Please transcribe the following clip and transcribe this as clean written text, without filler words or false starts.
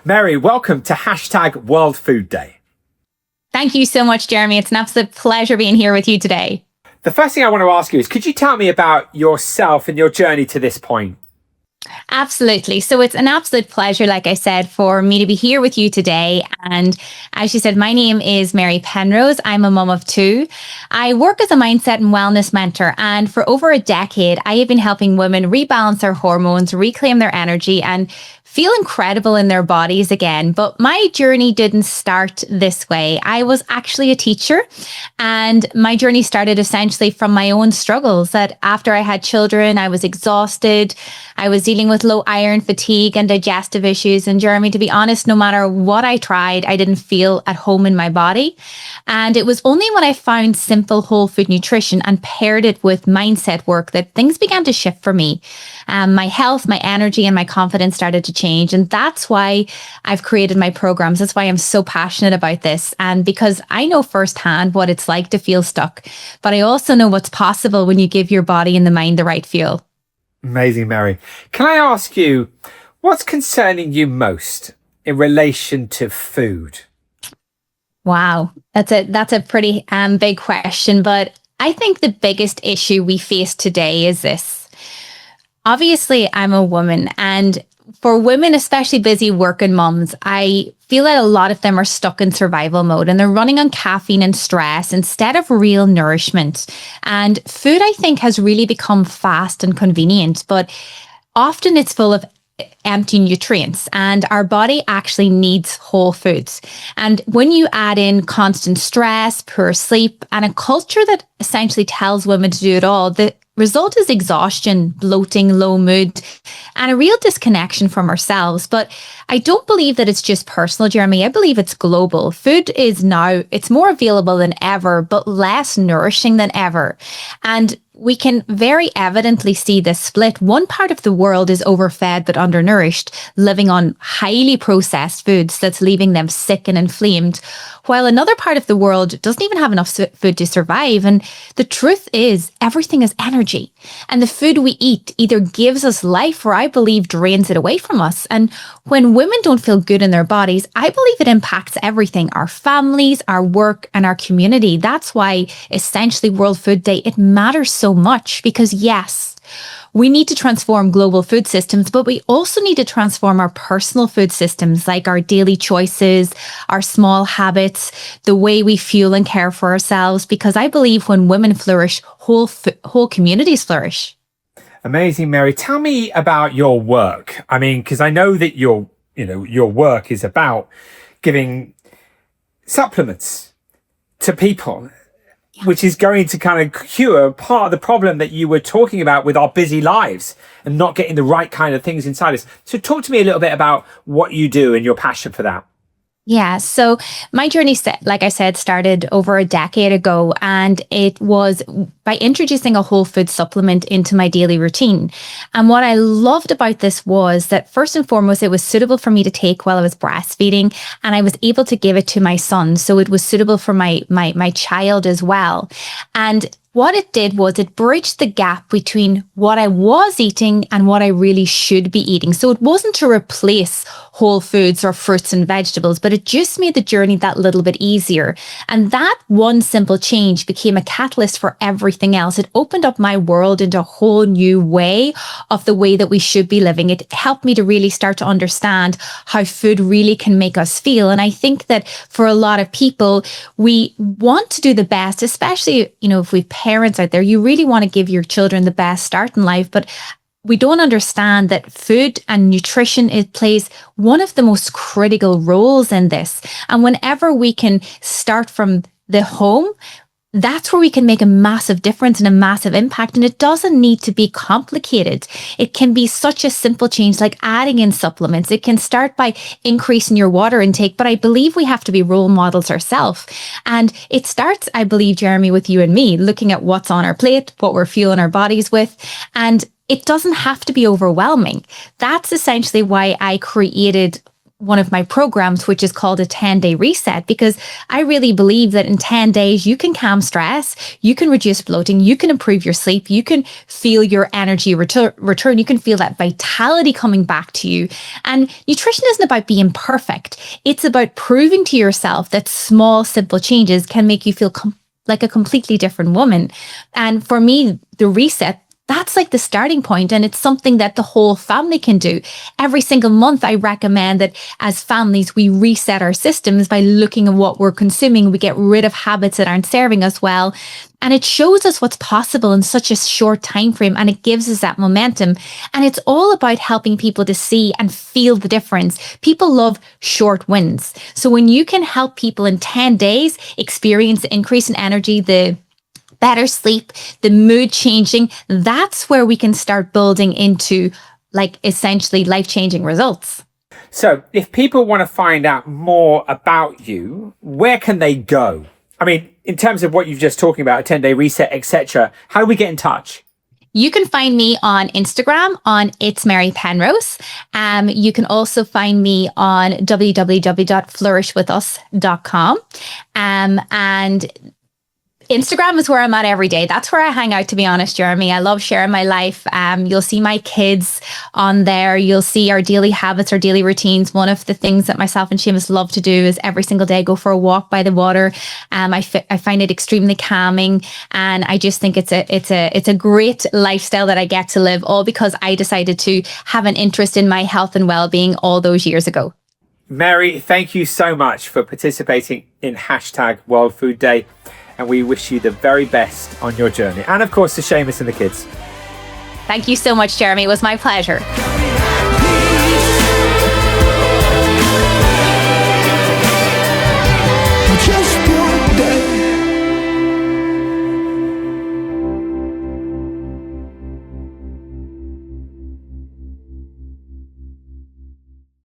Mary, welcome to #World Food Day. Thank you so much, Jeremy. It's an absolute pleasure being here with you today. The first thing I want to ask you is, could you tell me about yourself and your journey to this point? Absolutely. So it's an absolute pleasure, like I said, for me to be here with you today. And as you said, my name is Mary Penrose. I'm a mum of two. I work as a mindset and wellness mentor. And for over a decade, I have been helping women rebalance their hormones, reclaim their energy, and feel incredible in their bodies again. But my journey didn't start this way. I was actually a teacher, and my journey started essentially from my own struggles. That after I had children, I was exhausted. I was dealing with low iron, fatigue, and digestive issues. And Jeremy, to be honest, no matter what I tried, I didn't feel at home in my body. And it was only when I found simple whole food nutrition and paired it with mindset work that things began to shift for me. My health, my energy, and my confidence started to change. And that's why I've created my programs. That's why I'm so passionate about this. And because I know firsthand what it's like to feel stuck, but I also know what's possible when you give your body and the mind the right fuel. Amazing, Mary. Can I ask you, what's concerning you most in relation to food? Wow, that's a pretty big question, but I think the biggest issue we face today is this. Obviously, I'm a woman, and for women, especially busy working moms, I feel that a lot of them are stuck in survival mode and they're running on caffeine and stress instead of real nourishment. And food, I think, has really become fast and convenient, but often it's full of empty nutrients, and our body actually needs whole foods. And when you add in constant stress, poor sleep, and a culture that essentially tells women to do it all, the result is exhaustion, bloating, low mood, and a real disconnection from ourselves. But I don't believe that it's just personal, Jeremy. I believe it's global. Food is now, it's more available than ever, but less nourishing than ever. And we can very evidently see this split. One part of the world is overfed but undernourished, living on highly processed foods that's leaving them sick and inflamed, while another part of the world doesn't even have enough food to survive. And the truth is, everything is energy. And the food we eat either gives us life or, I believe, drains it away from us. And when women don't feel good in their bodies, I believe it impacts everything, our families, our work, and our community. That's why essentially World Food Day, it matters so much, because yes, we need to transform global food systems, but we also need to transform our personal food systems, like our daily choices, our small habits, the way we fuel and care for ourselves, because I believe when women flourish, whole communities flourish. Amazing, Mary. Tell me about your work. I mean, because I know that your work is about giving supplements to people, which is going to kind of cure part of the problem that you were talking about with our busy lives and not getting the right kind of things inside us. So talk to me a little bit about what you do and your passion for that. Yeah, so my journey, like I said, started over a decade ago, and it was by introducing a whole food supplement into my daily routine. And what I loved about this was that first and foremost, it was suitable for me to take while I was breastfeeding, and I was able to give it to my son. So it was suitable for my child as well. And what it did was it bridged the gap between what I was eating and what I really should be eating. So it wasn't to replace whole foods or fruits and vegetables, but it just made the journey that little bit easier. And that one simple change became a catalyst for everything else. It opened up my world into a whole new way of the way that we should be living. It helped me to really start to understand how food really can make us feel. And I think that for a lot of people, we want to do the best, especially, if we've parents out there, you really want to give your children the best start in life, but we don't understand that food and nutrition, it plays one of the most critical roles in this. And whenever we can start from the home, that's where we can make a massive difference and a massive impact. And it doesn't need to be complicated. It can be such a simple change like adding in supplements. It can start by increasing your water intake, but I believe we have to be role models ourselves. And it starts, I believe, Jeremy, with you and me, looking at what's on our plate, what we're fueling our bodies with. And it doesn't have to be overwhelming. That's essentially why I created one of my programs, which is called a 10-day reset, because I really believe that in 10 days, you can calm stress, you can reduce bloating, you can improve your sleep, you can feel your energy return, you can feel that vitality coming back to you. And nutrition isn't about being perfect. It's about proving to yourself that small, simple changes can make you feel like a completely different woman. And for me, the reset, that's like the starting point, and it's something that the whole family can do. Every single month, I recommend that as families, we reset our systems by looking at what we're consuming. We get rid of habits that aren't serving us well. And it shows us what's possible in such a short time frame, and it gives us that momentum. And it's all about helping people to see and feel the difference. People love short wins. So when you can help people in 10 days experience the increase in energy, the better sleep, the mood changing, that's where we can start building into like essentially life-changing results. So if people want to find out more about you, where can they go? I mean, in terms of what you've just talking about, a 10-day reset, etc., how do we get in touch? You can find me on Instagram on It's Mary Penrose. You can also find me on www.flourishwithus.com. And Instagram is where I'm at every day. That's where I hang out, to be honest, Jeremy. I love sharing my life. You'll see my kids on there. You'll see our daily habits, our daily routines. One of the things that myself and Seamus love to do is every single day go for a walk by the water. I find it extremely calming, and I just think it's a great lifestyle that I get to live, all because I decided to have an interest in my health and well-being all those years ago. Mary, thank you so much for participating in #World Food Day. And we wish you the very best on your journey. And of course, to Seamus and the kids. Thank you so much, Jeremy. It was my pleasure.